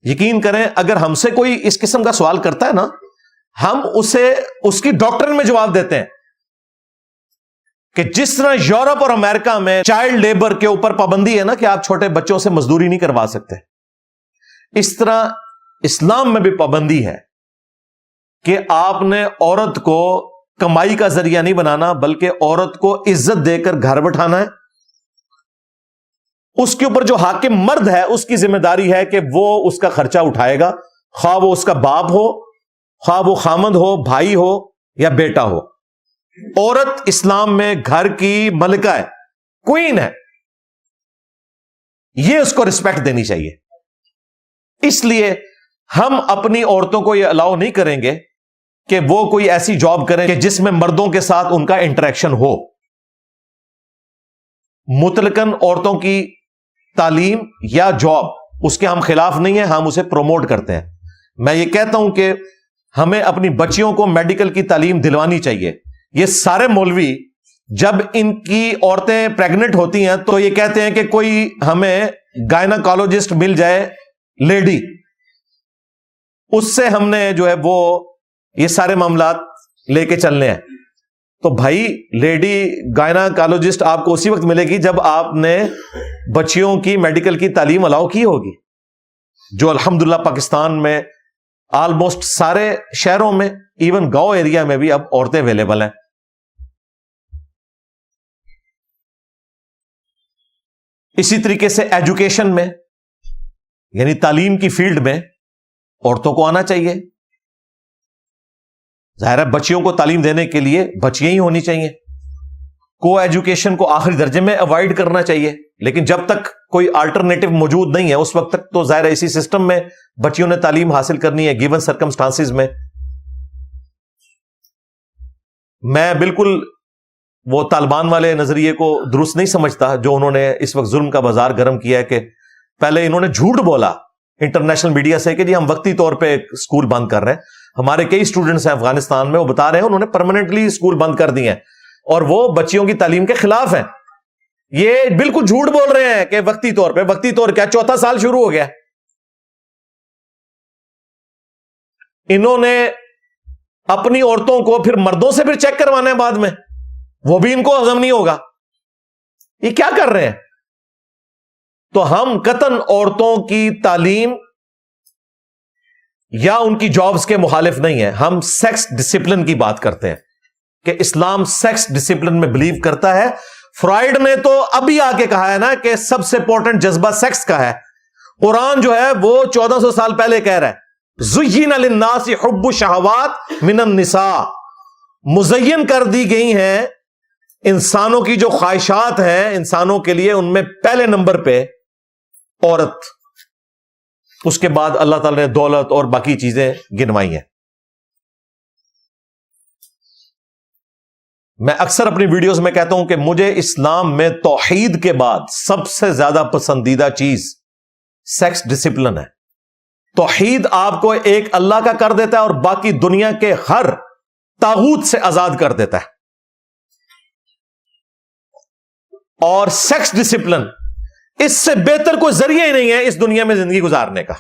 یقین کریں اگر ہم سے کوئی اس قسم کا سوال کرتا ہے نا، ہم اسے اس کی ڈاکٹرن میں جواب دیتے ہیں کہ جس طرح یورپ اور امریکہ میں چائلڈ لیبر کے اوپر پابندی ہے نا کہ آپ چھوٹے بچوں سے مزدوری نہیں کروا سکتے، اس طرح اسلام میں بھی پابندی ہے کہ آپ نے عورت کو کمائی کا ذریعہ نہیں بنانا، بلکہ عورت کو عزت دے کر گھر بٹھانا ہے۔ اس کے اوپر جو حاکم مرد ہے اس کی ذمہ داری ہے کہ وہ اس کا خرچہ اٹھائے گا، خواہ وہ اس کا باپ ہو، خواہ وہ خامند ہو، بھائی ہو یا بیٹا ہو۔ عورت اسلام میں گھر کی ملکہ ہے، کوئین ہے، یہ اس کو رسپیکٹ دینی چاہیے۔ اس لیے ہم اپنی عورتوں کو یہ الاؤ نہیں کریں گے کہ وہ کوئی ایسی جاب کریں کہ جس میں مردوں کے ساتھ ان کا انٹریکشن ہو۔ مطلقاً عورتوں کی تعلیم یا جاب اس کے ہم خلاف نہیں ہیں، ہم اسے پروموٹ کرتے ہیں۔ میں یہ کہتا ہوں کہ ہمیں اپنی بچیوں کو میڈیکل کی تعلیم دلوانی چاہیے۔ یہ سارے مولوی جب ان کی عورتیں پریگننٹ ہوتی ہیں تو یہ کہتے ہیں کہ کوئی ہمیں گائناکالوجسٹ مل جائے لیڈی، اس سے ہم نے جو ہے وہ یہ سارے معاملات لے کے چلنے ہیں۔ تو بھائی لیڈی گائناکالوجسٹ آپ کو اسی وقت ملے گی جب آپ نے بچیوں کی میڈیکل کی تعلیم الاؤ کی ہوگی، جو الحمدللہ پاکستان میں آلموسٹ سارے شہروں میں، ایون گاؤں ایریا میں بھی اب عورتیں اویلیبل ہیں۔ اسی طریقے سے ایجوکیشن میں، یعنی تعلیم کی فیلڈ میں عورتوں کو آنا چاہیے۔ ظاہر ہے بچیوں کو تعلیم دینے کے لیے بچیاں ہی ہونی چاہیے۔ کو ایجوکیشن کو آخری درجے میں اوائڈ کرنا چاہیے، لیکن جب تک کوئی آلٹرنیٹو موجود نہیں ہے اس وقت تک تو ظاہر ہے اسی سسٹم میں بچیوں نے تعلیم حاصل کرنی ہے گیون سرکمسٹانسز میں۔ میں بالکل وہ طالبان والے نظریے کو درست نہیں سمجھتا جو انہوں نے اس وقت ظلم کا بازار گرم کیا ہے، کہ پہلے انہوں نے جھوٹ بولا انٹرنیشنل میڈیا سے کہ جی ہم وقتی طور پہ اسکول بند کر رہے ہیں۔ ہمارے کئی اسٹوڈنٹس ہیں افغانستان میں، وہ بتا رہے ہیں انہوں نے پرماننٹلی اسکول بند کر دیے ہیں اور وہ بچیوں کی تعلیم کے خلاف ہیں۔ یہ بالکل جھوٹ بول رہے ہیں کہ وقتی طور پہ، وقتی طور کیا، چوتھا سال شروع ہو گیا۔ انہوں نے اپنی عورتوں کو پھر مردوں سے پھر چیک کروانا ہے بعد میں، وہ بھی ان کو ہضم نہیں ہوگا۔ یہ کیا کر رہے ہیں؟ تو ہم قطعاً عورتوں کی تعلیم یا ان کی جابز کے مخالف نہیں ہیں، ہم سیکس ڈسپلن کی بات کرتے ہیں کہ اسلام سیکس ڈسپلن میں بلیو کرتا ہے۔ فرائیڈ نے تو ابھی آ کے کہا ہے نا کہ سب سے امپورٹنٹ جذبہ سیکس کا ہے۔ قرآن جو ہے وہ 1400 سال پہلے کہہ رہا ہے زُيِّنَ لِلنَّاسِ حُبُّ الشَّهَوَاتِ مِنَ النِّسَاءِ، مزین کر دی گئی ہیں انسانوں کی جو خواہشات ہیں انسانوں کے لیے، ان میں پہلے نمبر پہ عورت، اس کے بعد اللہ تعالی نے دولت اور باقی چیزیں گنوائی ہیں۔ میں اکثر اپنی ویڈیوز میں کہتا ہوں کہ مجھے اسلام میں توحید کے بعد سب سے زیادہ پسندیدہ چیز سیکس ڈسپلن ہے۔ توحید آپ کو ایک اللہ کا کر دیتا ہے اور باقی دنیا کے ہر طاغوت سے آزاد کر دیتا ہے۔ اور سیکس ڈسپلن اس سے بہتر کوئی ذریعہ ہی نہیں ہے اس دنیا میں زندگی گزارنے کا۔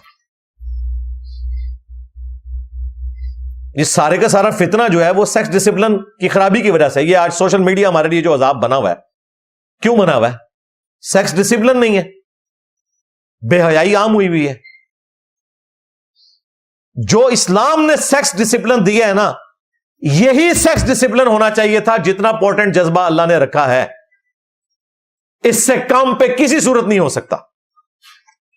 یہ سارے کا سارا فتنہ جو ہے وہ سیکس ڈسپلن کی خرابی کی وجہ سے۔ یہ آج سوشل میڈیا ہمارے لیے جو عذاب بنا ہوا ہے، کیوں بنا ہوا ہے؟ سیکس ڈسپلن نہیں ہے، بے حیائی عام ہوئی ہوئی ہے۔ جو اسلام نے سیکس ڈسپلن دیا ہے نا، یہی سیکس ڈسپلن ہونا چاہیے تھا جتنا امپورٹنٹ جذبہ اللہ نے رکھا ہے۔ اس سے کم پہ کسی صورت نہیں ہو سکتا۔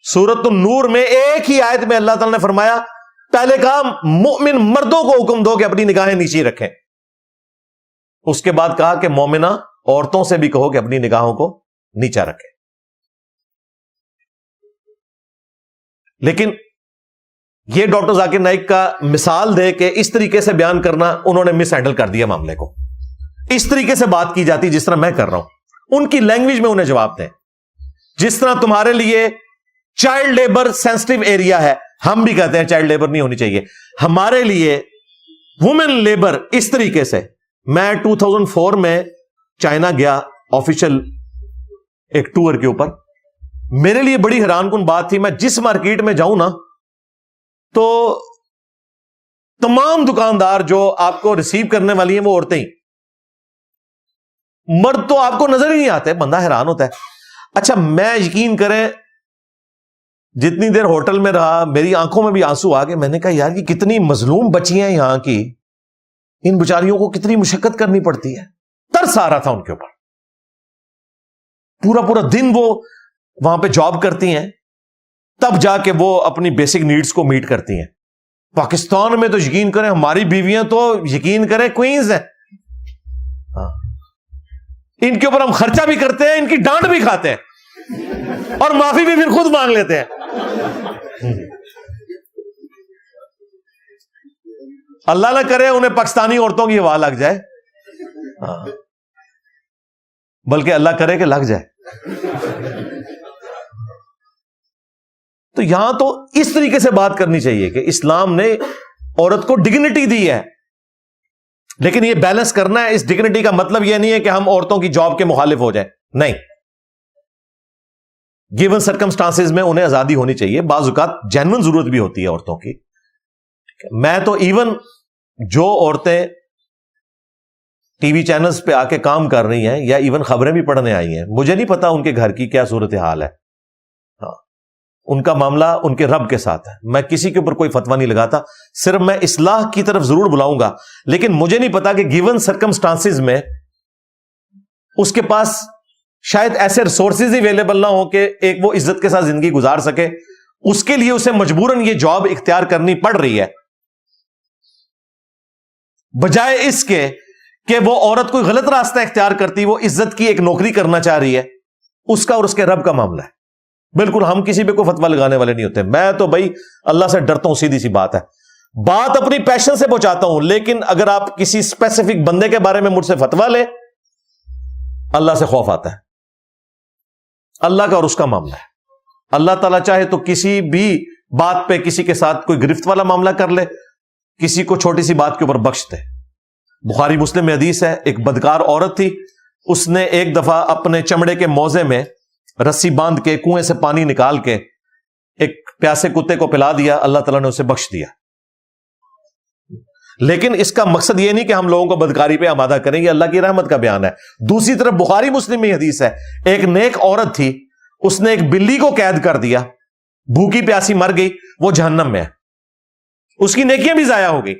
سورۃ النور میں ایک ہی آیت میں اللہ تعالی نے فرمایا، پہلے کہا مومن مردوں کو حکم دو کہ اپنی نگاہیں نیچی رکھیں، اس کے بعد کہا کہ مومنہ عورتوں سے بھی کہو کہ اپنی نگاہوں کو نیچا رکھیں۔ لیکن یہ ڈاکٹر ذاکر نائک کا مثال دے کے اس طریقے سے بیان کرنا، انہوں نے مس ہینڈل کر دیا معاملے کو۔ اس طریقے سے بات کی جاتی جس طرح میں کر رہا ہوں، ان کی لینگویج میں انہیں جواب دیں۔ جس طرح تمہارے لیے چائلڈ لیبر سینسٹیو ایریا ہے، ہم بھی کہتے ہیں چائلڈ لیبر نہیں ہونی چاہیے، ہمارے لیے وومن لیبر اس طریقے سے۔ میں 2004 میں چائنا گیا آفیشل ایک ٹور کے اوپر، میرے لیے بڑی حیران کن بات تھی، میں جس مارکیٹ میں جاؤں نا تو تمام دکاندار جو آپ کو ریسیو کرنے والی ہیں وہ عورتیں ہی، مرد تو آپ کو نظر ہی نہیں آتے. بندہ حیران ہوتا ہے. اچھا میں یقین کریں جتنی دیر ہوٹل میں رہا میری آنکھوں میں بھی آنسو آ گئے. میں نے کہا یار یہ کتنی مظلوم بچیاں ہیں یہاں کی، ان بیچاریوں کو کتنی مشقت کرنی پڑتی ہے. ترس آ رہا تھا ان کے اوپر. پورا پورا دن وہ وہاں پہ جاب کرتی ہیں تب جا کے وہ اپنی بیسک نیڈز کو میٹ کرتی ہیں. پاکستان میں تو یقین کریں ہماری بیویاں تو یقین کریں کوئنز ہیں. ان کے اوپر ہم خرچہ بھی کرتے ہیں، ان کی ڈانٹ بھی کھاتے ہیں اور معافی بھی پھر خود مانگ لیتے ہیں. اللہ نہ کرے انہیں پاکستانی عورتوں کی ہوا لگ جائے، بلکہ اللہ کرے کہ لگ جائے. تو یہاں تو اس طریقے سے بات کرنی چاہیے کہ اسلام نے عورت کو ڈگنیٹی دی ہے، لیکن یہ بیلنس کرنا ہے. اس ڈگنیٹی کا مطلب یہ نہیں ہے کہ ہم عورتوں کی جاب کے مخالف ہو جائیں، نہیں. گیون سرکمسٹانسز میں انہیں آزادی ہونی چاہیے. بعض اوقات جینوئن ضرورت بھی ہوتی ہے عورتوں کی. میں تو ایون جو عورتیں ٹی وی چینلز پہ آ کے کام کر رہی ہیں یا ایون خبریں بھی پڑھنے آئی ہیں، مجھے نہیں پتا ان کے گھر کی کیا صورتحال ہے. ان کا معاملہ ان کے رب کے ساتھ ہے. میں کسی کے اوپر کوئی فتویٰ نہیں لگاتا، صرف میں اصلاح کی طرف ضرور بلاؤں گا. لیکن مجھے نہیں پتا کہ گیون سرکمسٹانسز میں اس کے پاس شاید ایسے ریسورسز ہی اویلیبل نہ ہو کہ ایک وہ عزت کے ساتھ زندگی گزار سکے. اس کے لیے اسے مجبوراً یہ جاب اختیار کرنی پڑ رہی ہے، بجائے اس کے کہ وہ عورت کوئی غلط راستہ اختیار کرتی، وہ عزت کی ایک نوکری کرنا چاہ رہی ہے. اس کا اور اس کے رب کا معاملہ ہے. بالکل ہم کسی پہ کوئی فتویٰ لگانے والے نہیں ہوتے. میں تو بھائی اللہ سے ڈرتا ہوں، سیدھی سی بات ہے. بات اپنی پیشن سے پہنچاتا ہوں، لیکن اگر آپ کسی اسپیسیفک بندے کے بارے میں مجھ سے فتویٰ لیں، اللہ سے خوف آتا ہے. اللہ کا اور اس کا معاملہ ہے. اللہ تعالیٰ چاہے تو کسی بھی بات پہ کسی کے ساتھ کوئی گرفت والا معاملہ کر لے، کسی کو چھوٹی سی بات کے اوپر بخش دے. بخاری مسلم میں حدیث ہے، ایک بدکار عورت تھی، اس نے ایک دفعہ اپنے چمڑے کے موزے میں رسی باندھ کے کنویں سے پانی نکال کے ایک پیاسے کتے کو پلا دیا. اللہ تعالیٰ نے اسے بخش دیا. لیکن اس کا مقصد یہ نہیں کہ ہم لوگوں کو بدکاری پہ آمادہ کریں، یہ اللہ کی رحمت کا بیان ہے. دوسری طرف بخاری مسلم میں حدیث ہے، ایک نیک عورت تھی، اس نے ایک بلی کو قید کر دیا، بھوکی پیاسی مر گئی، وہ جہنم میں ہے، اس کی نیکیاں بھی ضائع ہو گئی.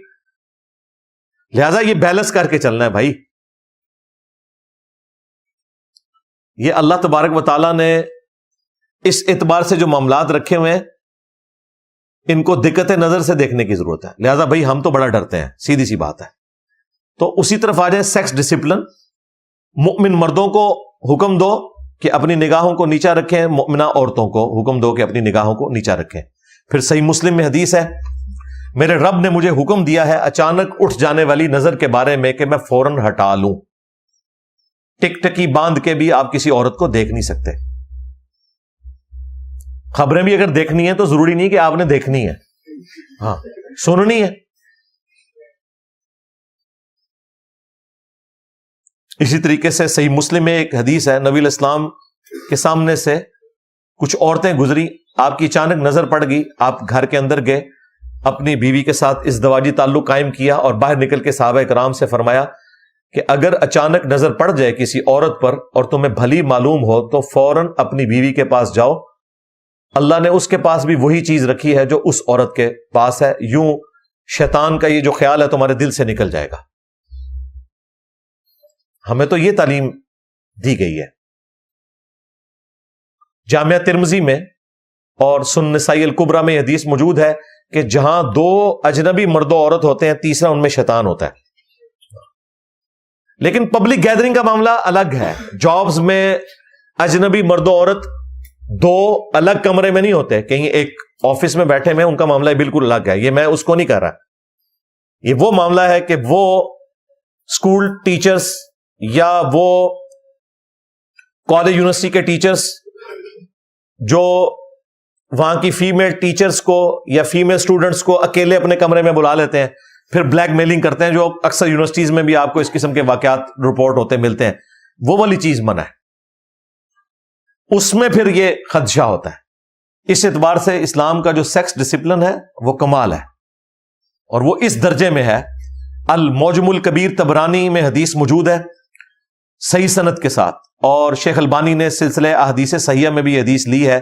لہذا یہ بیلنس کر کے چلنا ہے بھائی. یہ اللہ تبارک و تعالیٰ نے اس اعتبار سے جو معاملات رکھے ہوئے ہیں ان کو دقت نظر سے دیکھنے کی ضرورت ہے. لہذا بھائی ہم تو بڑا ڈرتے ہیں، سیدھی سی بات ہے. تو اسی طرف آ جائیں سیکس ڈسپلن. مؤمن مردوں کو حکم دو کہ اپنی نگاہوں کو نیچا رکھیں، مؤمنہ عورتوں کو حکم دو کہ اپنی نگاہوں کو نیچا رکھیں. پھر صحیح مسلم میں حدیث ہے، میرے رب نے مجھے حکم دیا ہے اچانک اٹھ جانے والی نظر کے بارے میں کہ میں فوراً ہٹا لوں. ٹک ٹکی باندھ کے بھی آپ کسی عورت کو دیکھ نہیں سکتے. خبریں بھی اگر دیکھنی ہے تو ضروری نہیں کہ آپ نے دیکھنی ہے، ہاں سننی ہے. اسی طریقے سے صحیح مسلم میں ایک حدیث ہے، نبی علیہ السلام کے سامنے سے کچھ عورتیں گزری، آپ کی اچانک نظر پڑ گئی، آپ گھر کے اندر گئے، اپنی بیوی کے ساتھ ازدواجی تعلق قائم کیا اور باہر نکل کے صحابہ کرام سے فرمایا کہ اگر اچانک نظر پڑ جائے کسی عورت پر اور تمہیں بھلی معلوم ہو تو فوراً اپنی بیوی کے پاس جاؤ، اللہ نے اس کے پاس بھی وہی چیز رکھی ہے جو اس عورت کے پاس ہے، یوں شیطان کا یہ جو خیال ہے تمہارے دل سے نکل جائے گا. ہمیں تو یہ تعلیم دی گئی ہے. جامعہ ترمذی میں اور سنن نسائی الکبریٰ میں حدیث موجود ہے کہ جہاں دو اجنبی مرد و عورت ہوتے ہیں تیسرا ان میں شیطان ہوتا ہے. لیکن پبلک گیدرنگ کا معاملہ الگ ہے. جابز میں اجنبی مرد و عورت دو الگ کمرے میں نہیں ہوتے، کہیں ایک آفس میں بیٹھے میں، ان کا معاملہ بالکل الگ ہے. یہ میں اس کو نہیں کر رہا. یہ وہ معاملہ ہے کہ وہ اسکول ٹیچرز یا وہ کالج یونیورسٹی کے ٹیچرز جو وہاں کی فیمیل ٹیچرز کو یا فیمیل اسٹوڈنٹس کو اکیلے اپنے کمرے میں بلا لیتے ہیں، پھر بلیک میلنگ کرتے ہیں، جو اکثر یونیورسٹیز میں بھی آپ کو اس قسم کے واقعات رپورٹ ہوتے ملتے ہیں. وہ والی چیز منع ہے. اس میں پھر یہ خدشہ ہوتا ہے اس اعتبار سے اسلام کا جو سیکس ڈسپلن ہے وہ کمال ہے، اور وہ اس درجے میں ہے، المعجم الکبیر طبرانی میں حدیث موجود ہے صحیح سند کے ساتھ، اور شیخ البانی نے سلسلہ احادیث صحیحہ میں بھی حدیث لی ہے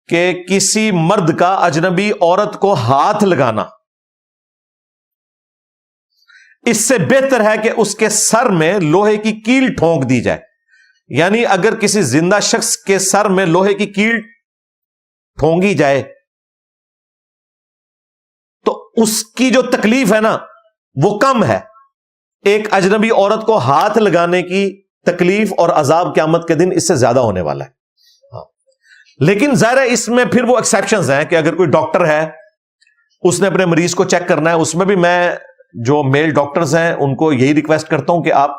کہ کسی مرد کا اجنبی عورت کو ہاتھ لگانا اس سے بہتر ہے کہ اس کے سر میں لوہے کی کیل ٹھونک دی جائے. یعنی اگر کسی زندہ شخص کے سر میں لوہے کی کیل ٹھونکی جائے تو اس کی جو تکلیف ہے نا وہ کم ہے ایک اجنبی عورت کو ہاتھ لگانے کی تکلیف اور عذاب قیامت کے دن اس سے زیادہ ہونے والا ہے. لیکن ظاہر ہے اس میں پھر وہ ایکسیپشنز ہیں کہ اگر کوئی ڈاکٹر ہے اس نے اپنے مریض کو چیک کرنا ہے، اس میں بھی میں جو میل ڈاکٹرز ہیں ان کو یہی ریکویسٹ کرتا ہوں کہ آپ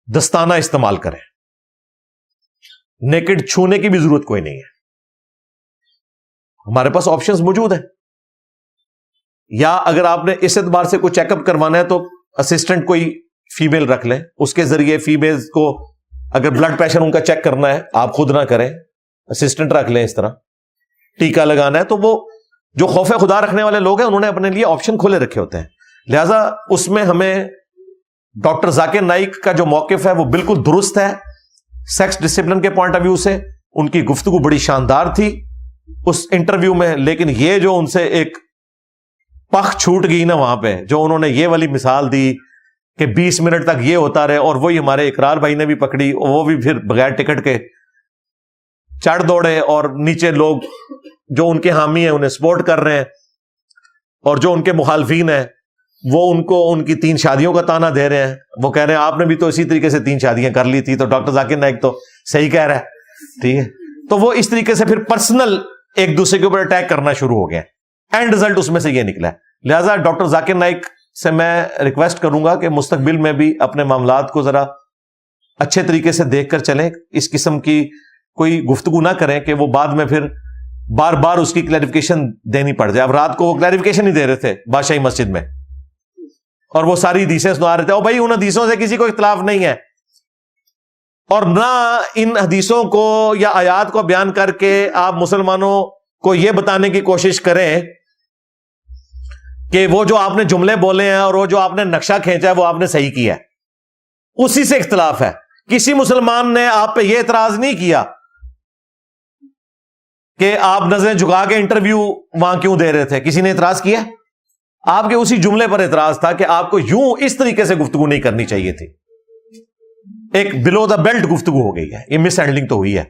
دستانہ استعمال کریں، نیکڈ چھونے کی بھی ضرورت کوئی نہیں ہے، ہمارے پاس آپشنز موجود ہیں. یا اگر آپ نے اس اعتبار سے کوئی چیک اپ کروانا ہے تو اسسٹنٹ کوئی فیمیل رکھ لیں، اس کے ذریعے فیمیلز کو اگر بلڈ پریشر ان کا چیک کرنا ہے آپ خود نہ کریں، اسسٹنٹ رکھ لیں. اس طرح ٹیکہ لگانا ہے تو وہ جو خوف خدا رکھنے والے لوگ ہیں انہوں نے اپنے لیے آپشن کھولے رکھے ہوتے ہیں. لہذا اس میں ہمیں ڈاکٹر ذاکر نائک کا جو موقف ہے وہ بالکل درست ہے سیکس ڈسپلن کے پوائنٹ آف ویو سے. ان کی گفتگو بڑی شاندار تھی اس انٹرویو میں، لیکن یہ جو ان سے ایک پخ چھوٹ گئی نا وہاں پہ، جو انہوں نے یہ والی مثال دی کہ 20 منٹ تک یہ ہوتا رہے، اور وہی ہمارے اقرار بھائی نے بھی پکڑی، اور وہ بھی پھر بغیر ٹکٹ کے چڑھ دوڑے، اور نیچے لوگ جو ان کے حامی ہیں انہیں سپورٹ کر رہے ہیں، اور جو ان کے مخالفین ہیں وہ ان کو ان کی 3 شادیوں کا تانا دے رہے ہیں. وہ کہہ رہے ہیں آپ نے بھی تو اسی طریقے سے 3 شادیاں کر لی تھی، تو ڈاکٹر ذاکر نائک تو صحیح کہہ رہا ہے. ٹھیک ہے، تو وہ اس طریقے سے پھر پرسنل ایک دوسرے کے اوپر اٹیک کرنا شروع ہو گیا. اینڈ رزلٹ اس میں سے یہ نکلا ہے. لہٰذا ڈاکٹر ذاکر نائک سے میں ریکویسٹ کروں گا کہ مستقبل میں بھی اپنے معاملات کو ذرا اچھے طریقے سے دیکھ کر چلیں، اس قسم کی کوئی گفتگو نہ کریں کہ وہ بعد میں پھر بار بار اس کی کلیریفیکیشن دینی پڑ جائے. اب رات کو وہ کلیریفیکیشن ہی دے رہے تھے بادشاہی مسجد میں، اور وہ ساری حدیثیں سنا رہے تھے. اور بھائی ان حدیثوں سے کسی کو اختلاف نہیں ہے، اور نہ ان حدیثوں کو یا آیات کو بیان کر کے آپ مسلمانوں کو یہ بتانے کی کوشش کریں کہ وہ جو آپ نے جملے بولے ہیں اور وہ جو آپ نے نقشہ کھینچا ہے وہ آپ نے صحیح کیا ہے. اسی سے اختلاف ہے. کسی مسلمان نے آپ پہ یہ اعتراض نہیں کیا کہ آپ نظریں جھکا کے انٹرویو وہاں کیوں دے رہے تھے. کسی نے اعتراض کیا؟ آپ کے اسی جملے پر اعتراض تھا کہ آپ کو یوں اس طریقے سے گفتگو نہیں کرنی چاہیے تھی. ایک بلو دا بیلٹ گفتگو ہو گئی ہے، یہ مس ہینڈلنگ تو ہوئی ہے.